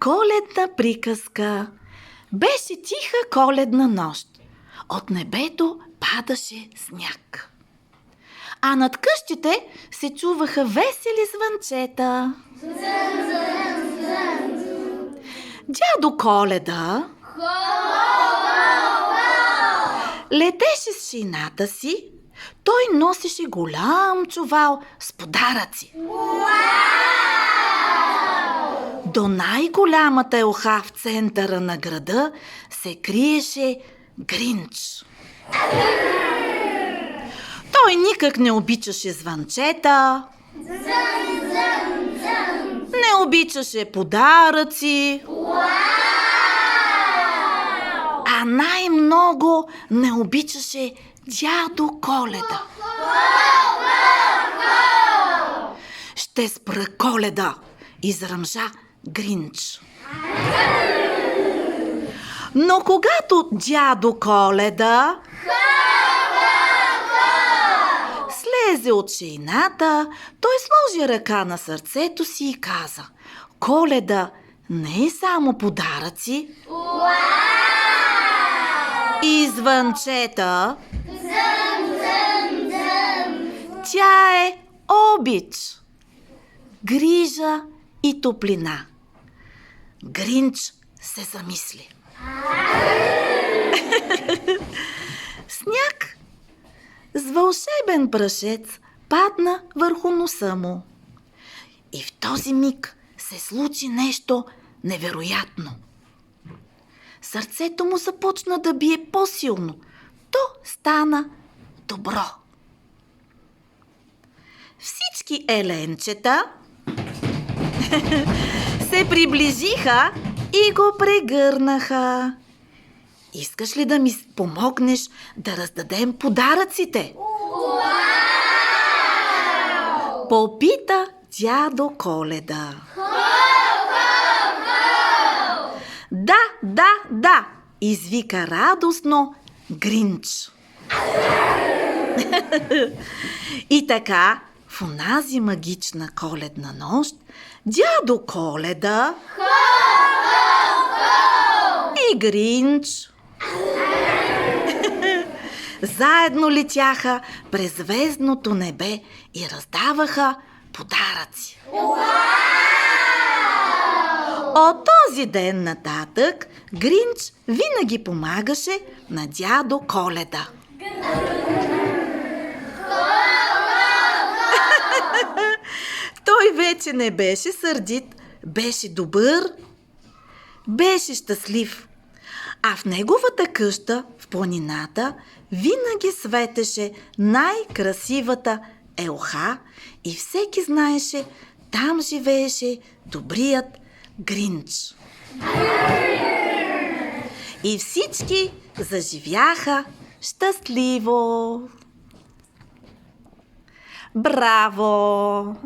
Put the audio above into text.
Коледна приказка. Беше тиха коледна нощ. От небето падаше сняг. А над къщите се чуваха весели звънчета. Дядо Коледа летеше с шината си. Той носеше голям чувал с подаръци. До най-голямата елха в центъра на града се криеше Гринч. Той никак не обичаше звънчета, не обичаше подаръци, а най-много не обичаше дядо Коледа. Ще спра Коледа, изръмжа Гринч. Но когато дядо Коледа слезе от шейната, той сложи ръка на сърцето си и каза: Коледа не е само подаръци и звънчета, тя е обич, грижа и топлина. Гринч се замисли. Сняг с вълшебен прашец падна върху носа му. И в този миг се случи нещо невероятно. Сърцето му започна да бие по-силно. То стана добро. Всички еленчета се приближиха и го прегърнаха. Искаш ли да ми помогнеш да раздадем подаръците? Попита дядо Коледа. Да, извика радостно Гринч. И така, в онази магична коледна нощ, дядо Коледа и Гринч заедно летяха през звездното небе и раздаваха подаръци. От този ден нататък Гринч винаги помагаше на дядо Коледа. Той вече не беше сърдит, беше добър, беше щастлив. А в неговата къща в планината винаги светеше най-красивата елха и всеки знаеше, там живееше добрият Гринч. И всички заживяха щастливо. Браво!